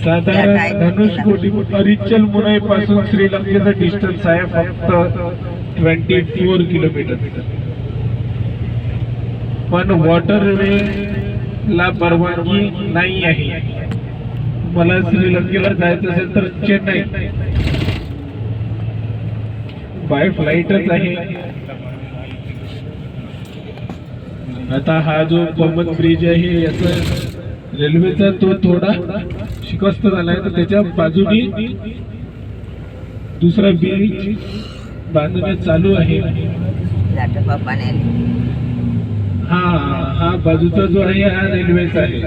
साधारण धनुषकोटी अरिचल मुनई पासून श्रीलंकेचं डिस्टन्स आहे फक्त 24 किलोमीटर. पण वॉटरवे ला परवानगी नाही आहे. मला श्रीलंकेला जायचं असेल तर चेन्नई बाय फ्लाईटच आहे. आता हा जो पवन ब्रिज आहे याचा रेल्वेचा तो थोडा शिकस्त झालाय, तर त्याच्या बाजूनी दुसरा ब्रिज बांधणे चालू आहे. हा बाजूचा जो आहे हा रेल्वेचा आहे.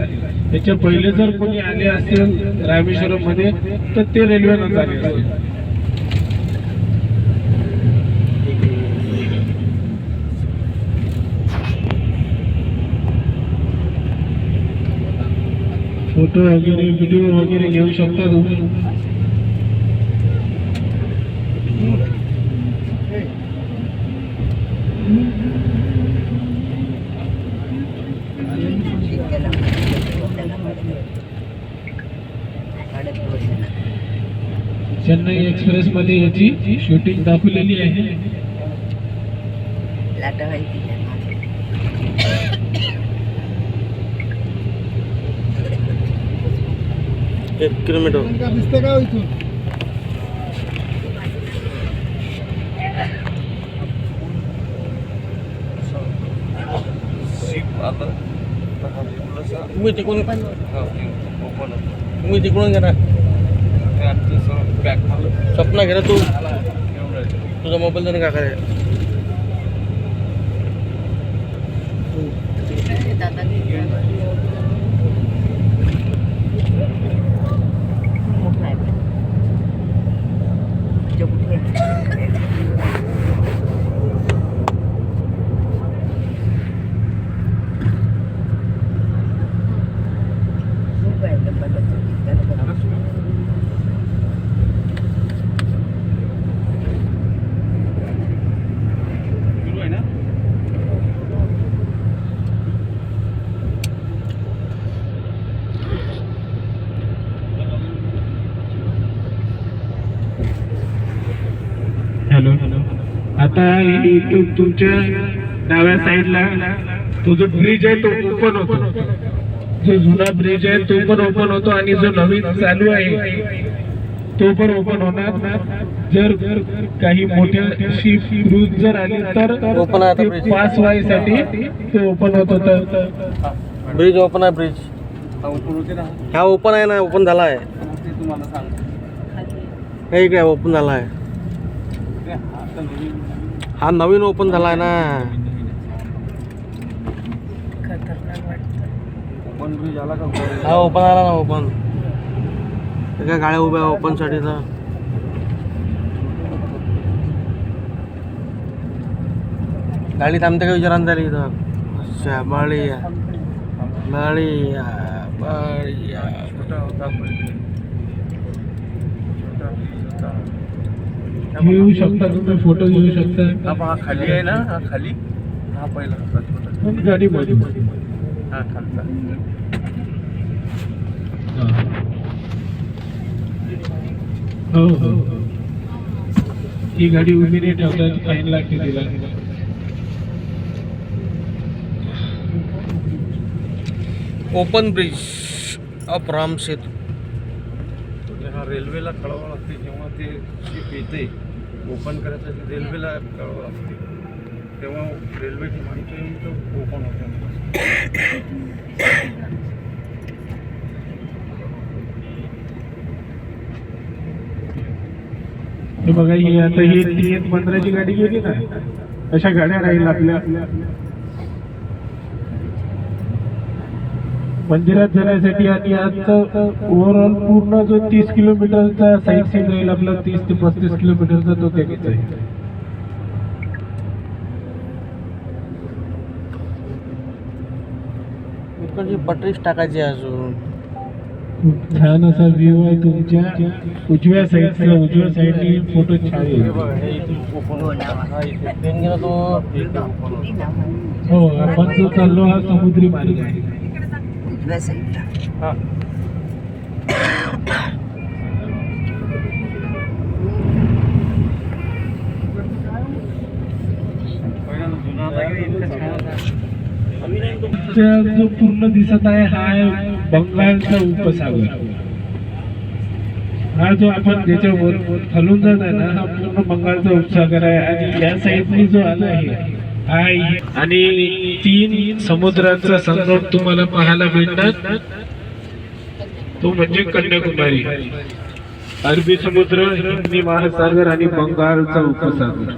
त्याच्या पहिले जर कोणी आले असेल रामेश्वरम मध्ये तर ते रेल्वेनं आले असेल. फोटो वगैरे व्हिडिओ वगैरे घेऊ शकता तुम्ही. चेन्नई एक्सप्रेस मध्ये याची शूटिंग दाखवलेली आहे. 1 किलोमीटर दिसते का इथून? तुम्ही तिकडून घे ना. स्वप्ना घे ना तू. तुझा मोबाईल देणे का काय? हॅलो. आता तुमच्या डाव्या साईडला तो जो ब्रिज आहे तो ओपन होतो. जो जुना ब्रिज आहे तो पण ओपन होतो आणि जो नवीन चालू आहे तो पण ओपन होणार. जर काही मोठ्या शिप क्रूज जर आली तर पास व्हायसाठी ते ओपन होत होतं. ब्रिज ओपन आहे. ब्रिज हा ओपन आहे ना. ओपन झाला आहे. हे काय ओपन झाला आहे. हा नवीन ओपन झाला आहे ना. हा ओपन आला ना. ओपन काय गाड्या उभ्या ओपन साठी तर. गाडी थांबते का विचारांत झाली इथं. अच्छा बाळीया बाळीया बाळीया. घेऊ शकता तुम्ही. फोटो घेऊ शकता. हा खाली आहे ना. हा खाली. हा पहिला गाडी मध्ये. हा खालचा. हो हो. ही गाडी उभी नाही ठेवता. फाईन लागते तिला. Open bridge of Ram Setu. हा रेल्वेला कळवावं लागते जेव्हा ते शिप येते. ओपन करायसाठी रेल्वेला कळवावं लागते. तेव्हा रेल्वेची माणसं येऊन तो ओपन होते. हे बघा ही आता ही 315ची गाडी गेली ना. अशा गाड्या राहील आपल्या मंदिरात जाण्यासाठी. आणि आजचा ओव्हरऑल पूर्ण जो 30 किलोमीटरचा साईड सीन राहील आपला 30 ते 35 किलोमीटरचा तो त्याचा आहे. इकडची पटरीच टाकायची अजून. खूप छान असा व्ह्यू आहे तुमच्या उजव्या साईडचा. उजव्या साईडनी फोटो छान येईल. हो आपण जो चाललो हा समुद्री मार्ग आहे. उजव्या साईडला. समोरचा जो पूर्ण दिसत आहे हा आहे बंगालचा उपसागर. हा जो आपण ज्याच्यावर खालून जात आहे ना हा पूर्ण बंगालचा उपसागर आहे. आणि या साईडनी जो आला आहे आणि 3 समुद्राचा संगम तुम्हाला पाहायला मिळणार, तो म्हणजे कन्याकुमारी. अरबी समुद्र, हिंदी महासागर आणि बंगालचा उपसागर.